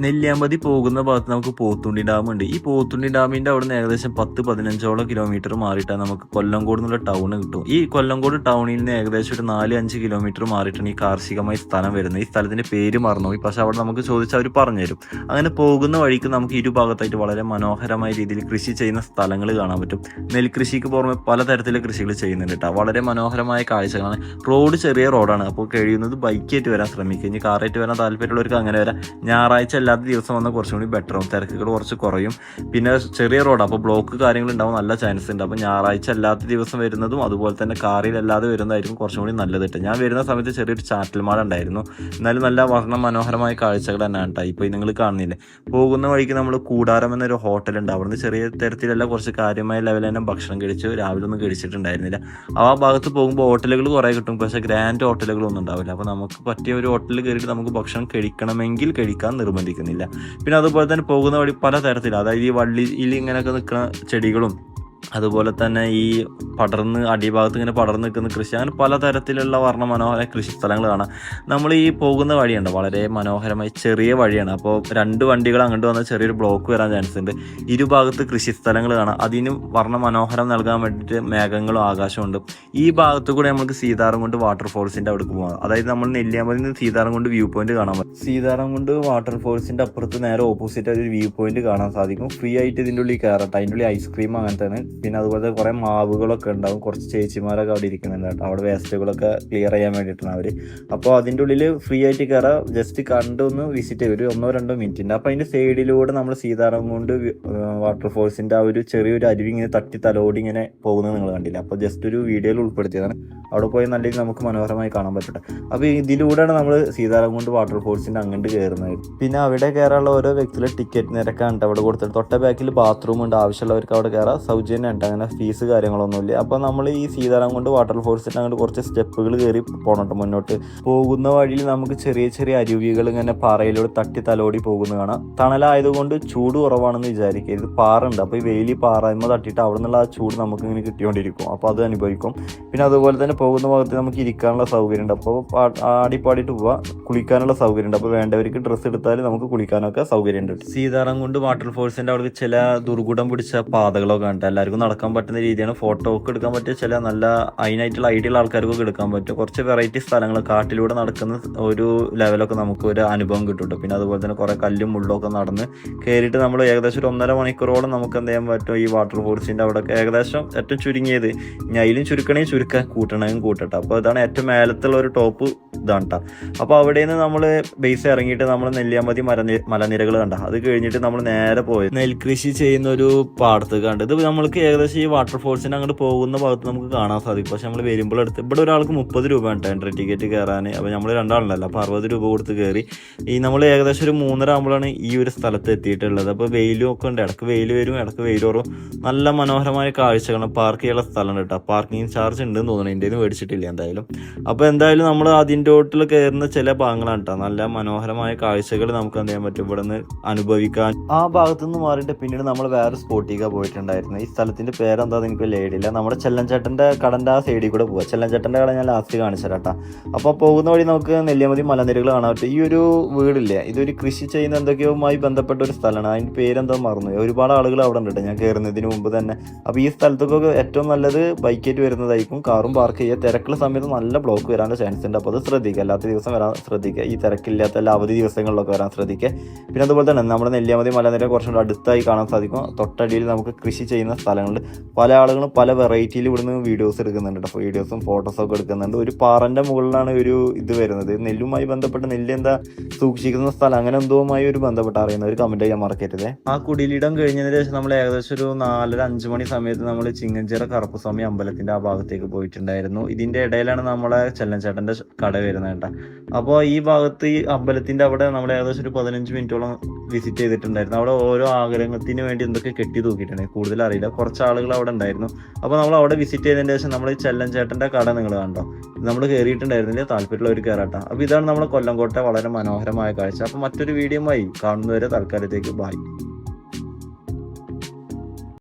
നെല്ലിയാമ്പതി പോകുന്ന ഭാഗത്ത് നമുക്ക് പോത്തുണ്ടി ഡാമുണ്ട്. ഈ പോത്തുണ്ടി ഡാമിന്റെ അവിടെ നിന്ന് ഏകദേശം 10-15 കിലോമീറ്റർ മാറിയിട്ടാണ് നമുക്ക് കൊല്ലങ്കോട് എന്നുള്ള ടൗൺ കിട്ടും. ഈ കൊല്ലങ്കോട് ടൗണിൽ നിന്ന് ഏകദേശം ഒരു 4-5 കിലോമീറ്റർ മാറിയിട്ടാണ് ഈ കാർഷികമായ സ്ഥലം വരുന്നത്. ഈ സ്ഥലത്തിന്റെ പേര് മറന്നുപോയി, പക്ഷെ അവിടെ നമുക്ക് ചോദിച്ചാൽ അവർ പറഞ്ഞുതരും. അങ്ങനെ പോകുന്ന വഴിക്ക് നമുക്ക് ഇരുഭാഗത്തായിട്ട് വളരെ മനോഹരമായ രീതിയിൽ കൃഷി ചെയ്യുന്ന സ്ഥലങ്ങൾ കാണാൻ പറ്റും. നെൽകൃഷിക്ക് പുറമെ പലതരത്തിലെ കൃഷികൾ ചെയ്യുന്നുണ്ട് കേട്ടോ. വളരെ മനോഹരമായ കാഴ്ചകളാണ്. റോഡ് ചെറിയ റോഡാണ്, അപ്പോൾ കഴിയുന്നത് ബൈക്കായിട്ട് വരാൻ ശ്രമിക്കുക. ഇനി കാറായിട്ട് വരാൻ താല്പര്യമുള്ളവർക്ക് അങ്ങനെ വരാം. ഞായറാഴ്ച അല്ലാത്ത ദിവസം വന്നാൽ കുറച്ചും കൂടി ബെറ്ററാവും, തിരക്കുകൾ കുറച്ച് കുറയും. പിന്നെ ചെറിയ റോഡ്, അപ്പോൾ ബ്ലോക്ക് കാര്യങ്ങൾ ഉണ്ടാവും, നല്ല ചാൻസ് ഉണ്ട്. അപ്പോൾ ഞായറാഴ്ച അല്ലാത്ത ദിവസം വരുന്നതും അതുപോലെ തന്നെ കാറിലല്ലാതെ വരുന്നതായിരിക്കും കുറച്ചും കൂടി നല്ലത് കേട്ടോ. ഞാൻ വരുന്ന സമയത്ത് ചെറിയൊരു ചാറ്റൽ മഴ ഉണ്ടായിരുന്നു, എന്നാലും നല്ല വർണ്ണ മനോഹരമായ കാഴ്ചകൾ തന്നെയാണ് കേട്ടോ. ഇപ്പോൾ നിങ്ങൾ കാണുന്നില്ലേ, പോകുന്ന വഴിക്ക് നമ്മൾ കൂടാരം എന്നൊരു ഹോട്ടലുണ്ട്. അവിടുന്ന് ചെറിയ തരത്തിലല്ല, കുറച്ച് കാര്യമായ ലെവലിൽ തന്നെ ഭക്ഷണം കഴിച്ചു. രാവിലെ ഒന്നും കഴിച്ചിട്ടുണ്ടായിരുന്നില്ല. ആ ഭാഗത്ത് പോകുമ്പോൾ ഹോട്ടലുകൾ കുറേ കിട്ടും, പക്ഷേ ഗ്രാൻഡ് ഹോട്ടലുകളൊന്നും ഉണ്ടാവില്ല. അപ്പോൾ നമുക്ക് പറ്റിയ ഒരു ഹോട്ടലിൽ കയറിയിട്ട് നമുക്ക് ഭക്ഷണം കഴിക്കണമെങ്കിൽ കഴിക്കാൻ നിർബന്ധിക്കുന്നില്ല. പിന്നെ അതുപോലെ തന്നെ പോകുന്ന വഴി പലതരത്തിൽ, അതായത് ഈ വള്ളിയിൽ ഇങ്ങനെയൊക്കെ നിൽക്കുന്ന ചെടികളും അതുപോലെ തന്നെ ഈ അടിഭാഗത്ത് ഇങ്ങനെ പടർന്ന് നിൽക്കുന്ന കൃഷി, അങ്ങനെ പലതരത്തിലുള്ള വർണ്ണ മനോഹര കൃഷി സ്ഥലങ്ങൾ കാണാം. നമ്മൾ ഈ പോകുന്ന വഴിയുണ്ട്, വളരെ മനോഹരമായി ചെറിയ വഴിയാണ്. അപ്പോൾ 2 വണ്ടികൾ അങ്ങോട്ട് വന്നാൽ ചെറിയൊരു ബ്ലോക്ക് വരാൻ ചാൻസ് ഉണ്ട്. ഇരുഭാഗത്ത് കൃഷി സ്ഥലങ്ങൾ കാണാം. അതിന് വർണ്ണ മനോഹരം നൽകാൻ വേണ്ടിയിട്ട് മേഘങ്ങളും ആകാശവും ഉണ്ട്. ഈ ഭാഗത്ത് കൂടെ നമുക്ക് സീതാർകുണ്ട് വാട്ടർഫോൾസിന്റെ അവിടെ പോകാം. അതായത് നമ്മൾ നെല്ലിയാമ്പതിൽ നിന്ന് സീതാർകുണ്ട് വ്യൂ പോയിന്റ് കാണാൻ പറ്റും. സീതാർകുണ്ട് വാട്ടർഫോൾസിന്റെ അപ്പുറത്ത് നേരെ ഓപ്പോസിറ്റ് ഒരു വ്യൂ പോയിന്റ് കാണാൻ സാധിക്കും. ഫ്രീ ആയിട്ട് ഇതിൻ്റെ ഉള്ളിൽ കയറട്ടെ. അതിൻ്റെ ഉള്ളിൽ ഐസ്ക്രീം അങ്ങനെ തന്നെ. പിന്നെ അതുപോലെ കുറേ മാവുകളൊക്കെ ഉണ്ടാവും. കുറച്ച് ചേച്ചിമാരൊക്കെ അവിടെ ഇരിക്കുന്നുണ്ട് കേട്ടോ. അവിടെ വേസ്റ്റുകളൊക്കെ ക്ലിയർ ചെയ്യാൻ വേണ്ടിയിട്ടാണ് അവർ. അപ്പോൾ അതിൻ്റെ ഉള്ളിൽ ഫ്രീ ആയിട്ട് കയറാം. ജസ്റ്റ് കണ്ടൊന്ന് വിസിറ്റ് ചെയ്യും, ഒരു 1-2 മിനിറ്റിൻ്റെ. അപ്പോൾ അതിൻ്റെ സൈഡിലൂടെ നമ്മൾ സീതാർകുണ്ട് വാട്ടർഫോൾസിൻ്റെ ആ ഒരു ചെറിയൊരു അരുവി ഇങ്ങനെ തട്ടി തലോടി ഇങ്ങനെ പോകുന്നത് നിങ്ങൾ കണ്ടില്ല. അപ്പോൾ ജസ്റ്റ് ഒരു വീഡിയോയിൽ ഉൾപ്പെടുത്തിയതാണ്. അവിടെ പോയി നല്ല രീതിയിൽ നമുക്ക് മനോഹരമായി കാണാൻ പറ്റട്ടെ. അപ്പോൾ ഇതിലൂടെയാണ് നമ്മൾ സീതാർകുണ്ട് വാട്ടർഫോൾസിൻ്റെ അങ്ങോട്ട് കയറുന്നത്. പിന്നെ അവിടെ കയറാനുള്ള ഓരോ വ്യക്തിയുടെ ടിക്കറ്റ് നിരക്കാണ് അവിടെ കൊടുത്തിട്ട്. തൊട്ട ബാക്കിൽ ബാത്റൂം ഉണ്ട്, ആവശ്യമുള്ളവർക്ക് അവിടെ കയറാം. സൗജന്യമുണ്ട്, അങ്ങനെ ഫീസ് കാര്യങ്ങളൊന്നുമില്ല. അപ്പോൾ നമ്മൾ ഈ സീതാർകുണ്ട് വാട്ടർഫോൾസിൻ്റെ അങ്ങോട്ട് കുറച്ച് സ്റ്റെപ്പുകൾ കയറി പോകണം മുന്നോട്ട്. പോകുന്ന വഴിയിൽ നമുക്ക് ചെറിയ ചെറിയ അരുവികൾ ഇങ്ങനെ പാറയിലൂടെ തട്ടി തലോടി പോകുന്ന കാണാം. തണലായതുകൊണ്ട് ചൂട് കുറവാണെന്ന് വിചാരിക്കുക. ഇത് പാറുണ്ട്, അപ്പോൾ ഈ വെയിൽ പാറയമ്മ തട്ടിയിട്ട് അവിടെ നിന്നുള്ള ആ ചൂട് നമുക്ക് ഇങ്ങനെ കിട്ടിക്കൊണ്ടിരിക്കും. അപ്പോൾ അത് അനുഭവിക്കും. പിന്നെ അതുപോലെ തന്നെ പോകുന്ന ഭാഗത്ത് നമുക്ക് ഇരിക്കാനുള്ള സൗകര്യമുണ്ട്. അപ്പോൾ ആടിപ്പാടിയിട്ട് പോവാം. കുളിക്കാനുള്ള സൗകര്യമുണ്ട്. അപ്പോൾ വേണ്ടവർക്ക് ഡ്രസ്സ് എടുത്താൽ നമുക്ക് കുളിക്കാനൊക്കെ സൗകര്യമുണ്ട്. സീതാർകുണ്ട് വാട്ടർഫോൾസിൻ്റെ അവിടെ ചില ദുർഗുണം പിടിച്ച പാതകളൊക്കെ ഉണ്ട്. എല്ലാവർക്കും നടക്കാൻ പറ്റുന്ന രീതിയാണ്. ഫോട്ടോ ഒക്കെ എടുക്കാൻ പറ്റിയ ചില നല്ല അതിനായിട്ടുള്ള ഐഡിയ ഉള്ള ആൾക്കാർക്കൊക്കെ എടുക്കാൻ പറ്റും. കുറച്ച് വെറൈറ്റി സ്ഥലങ്ങൾ കാട്ടിലൂടെ നടക്കുന്ന ഒരു ലെവലൊക്കെ നമുക്ക് ഒരു അനുഭവം കിട്ടും. പിന്നെ അതുപോലെ തന്നെ കുറേ കല്ലും മുള്ളൊക്കെ നടന്ന് കയറിയിട്ട് നമ്മൾ ഏകദേശം ഒരു 1.5 മണിക്കൂറോളം നമുക്ക് എന്ത് ചെയ്യാൻ പറ്റും ഈ വാട്ടർഫോൾസിൻ്റെ അവിടെ. ഏകദേശം ഏറ്റവും ചുരുങ്ങിയത്, ഇനി അതിലും ചുരുക്കണേ ചുരുക്കാൻ, കൂട്ടണമെങ്കിൽ കൂട്ടട്ടെ. അപ്പോൾ ഇതാണ് ഏറ്റവും മേലത്തുള്ള ഒരു ടോപ്പ് ഇതാണ് കേട്ടോ. അപ്പോൾ അവിടെ നിന്ന് നമ്മൾ ബേസ് ഇറങ്ങിയിട്ട് നമ്മൾ നെല്ലിയാമ്പതി മലനിരകൾ കണ്ട. അത് കഴിഞ്ഞിട്ട് നമ്മൾ നേരെ പോയി നെൽകൃഷി ചെയ്യുന്ന ഒരു പാടത്ത് കണ്ട്. ഇത് നമ്മൾക്ക് ഏകദേശം ഈ വാട്ടർഫോൾസിന് അങ്ങോട്ട് പോകുന്ന ഭാഗത്ത് നമുക്ക് കാണാൻ സാധിക്കും. പക്ഷെ നമ്മൾ വരുമ്പോൾ അടുത്ത് ഇവിടെ ഒരാൾക്ക് 30 രൂപ ഉണ്ട് എൻട്രി ടിക്കറ്റ് കയറാൻ. അപ്പോൾ നമ്മൾ 2 ആളുണ്ടല്ലോ, അപ്പോൾ 60 രൂപ കൊടുത്ത് കയറി. നമ്മൾ ഏകദേശം ഒരു 3:30 ആകുമ്പോഴാണ് ഈ ഒരു സ്ഥലത്ത് എത്തിയിട്ടുള്ളത്. അപ്പോൾ വെയിലും ഒക്കെ ഉണ്ട്, ഇടക്ക് വെയിൽ വരും, ഇടക്ക് വെയിൽ വരും. നല്ല മനോഹരമായ കാഴ്ചകളാണ്. പാർക്ക് ചെയ്യാനുള്ള സ്ഥലമുണ്ട് കേട്ടോ. പാർക്കിംഗ് ചാർജ് ഉണ്ടെന്ന് തോന്നുന്നു, എൻ്റെ മേടിച്ചിട്ടില്ല എന്തായാലും. അപ്പോൾ എന്തായാലും നമ്മൾ അതിൻ്റെ ഓട്ടിൽ കയറുന്ന ചില ഭാഗങ്ങളാണ് കേട്ടോ. നല്ല മനോഹരമായ കാഴ്ചകൾ നമുക്ക് എന്ത് ചെയ്യാൻ പറ്റും ഇവിടെ നിന്ന് അനുഭവിക്കാൻ. ആ ഭാഗത്തു നിന്ന് മാറിയിട്ട് പിന്നീട് നമ്മൾ വേറെ സ്പോട്ടിലേക്കാണ് പോയിട്ടുണ്ടായിരുന്നു. ഈ സ്ഥലത്തിൻ്റെ പേരെന്താണെന്ന് എനിക്ക് ലേഡില്ല. നമ്മുടെ ചെല്ലൻചേട്ടൻ്റെ കടൻ്റെ ആ സൈഡിൽ കൂടെ പോവുക. ചെല്ലൻചേട്ടൻ്റെ കട ഞാൻ ലാസ്റ്റ് കാണിച്ചു തരാം. അപ്പോൾ പോകുന്ന വഴി നമുക്ക് നെല്ലിയാമ്പതി മലനിരകൾ കാണാൻ പറ്റും. ഈ ഒരു വീടില്ലേ, ഇതൊരു കൃഷി ചെയ്യുന്ന എന്തൊക്കെയുമായി ബന്ധപ്പെട്ട ഒരു സ്ഥലമാണ്. അതിൻ്റെ പേരെന്തോ മറന്നു. ഒരുപാട് ആളുകൾ അവിടെ ഉണ്ട് ഞാൻ കയറുന്നതിന് മുമ്പ് തന്നെ. അപ്പോൾ ഈ സ്ഥലത്തൊക്കെ ഏറ്റവും നല്ലത് ബൈക്കായിട്ട് വരുന്നതായിരിക്കും. കാറും പാർക്ക് ചെയ്യുക. തിരക്കുള്ള സമയത്ത് നല്ല ബ്ലോക്ക് വരാനുള്ള ചാൻസ് ഉണ്ട്. അപ്പോൾ അത് ശ്രദ്ധിക്കുക, അല്ലാത്ത ദിവസം വരാൻ ശ്രദ്ധിക്കുക. ഈ തിരക്കില്ലാത്ത എല്ലാ അവധി ദിവസങ്ങളിലൊക്കെ വരാൻ ശ്രദ്ധിക്കുക. പിന്നെ അതുപോലെ തന്നെ നമ്മുടെ നെല്ലിയാമ്പതി മലനിര കുറച്ചുകൂടെ അടുത്തായി കാണാൻ സാധിക്കും. തൊട്ടടിയിൽ നമുക്ക് കൃഷി ചെയ്യുന്ന സ്ഥലങ്ങളുണ്ട്. പല ആളുകളും പല വെറൈറ്റിയിൽ ഇവിടുന്ന് വീഡിയോസ് എടുക്കുന്നുണ്ട്. അപ്പോൾ വീഡിയോസും ഫോട്ടോസൊക്കെ എടുക്കുന്നുണ്ട്. ഒരു പാറൻ്റെ മുകളിലാണ് ഒരു ഇത് വരുന്നത്. നെല്ലുമായി ബന്ധപ്പെട്ട് നെല്ല് എന്താ സൂക്ഷിക്കുന്ന സ്ഥലം അങ്ങനെ എന്തോമായി ഒരു ബന്ധപ്പെട്ട് അറിയുന്ന ഒരു കമൻറ്റ് ചെയ്യാൻ മറക്കരുത്. ആ കുടിലിടം കഴിഞ്ഞതിന് ശേഷം നമ്മൾ ഏകദേശം ഒരു 4-5 മണി സമയത്ത് നമ്മൾ ചിങ്ങഞ്ചിറ കറുപ്പസ്വാമി അമ്പലത്തിൻ്റെ ആ ഭാഗത്തേക്ക് പോയിട്ടുണ്ടായിരുന്നു. ഇതിൻ്റെ ഇടയിലാണ് നമ്മളെ ചെല്ലൻചേട്ടൻ്റെ കട വരുന്നത് കേട്ടോ. അപ്പോൾ ഈ ഭാഗത്ത് ഈ അമ്പലത്തിൻ്റെ അവിടെ നമ്മൾ ഏകദേശം ഒരു 15 മിനിറ്റോളം വിസിറ്റ് ചെയ്തിട്ടുണ്ടായിരുന്നു. അവിടെ ഓരോ ആഗ്രഹത്തിന് വേണ്ടി എന്തൊക്കെ കെട്ടി തൂക്കിയിട്ടുണ്ട്, കൂടുതൽ അറിയില്ല. കുറച്ച് ആളുകൾ അവിടെ ഉണ്ടായിരുന്നു. അപ്പോൾ നമ്മൾ അവിടെ വിസിറ്റ് ചെയ്തതിന് ശേഷം നമ്മൾ ഈ ചെല്ലൻചേട്ടൻ്റെ കട നിങ്ങൾ കണ്ടോ, നമ്മൾ കയറിയിട്ടുണ്ടായിരുന്നില്ല, താല്പര്യമുള്ളവർ കയറാട്ടോ. അപ്പോൾ ഇതാണ് നമ്മുടെ കൊല്ലംകോട്ടെ വളരെ മനോഹരമായ കാഴ്ച. അപ്പോൾ മറ്റൊരു വീഡിയോയുമായി കാണുന്നവരെ തൽക്കാലത്തേക്ക് ബൈ.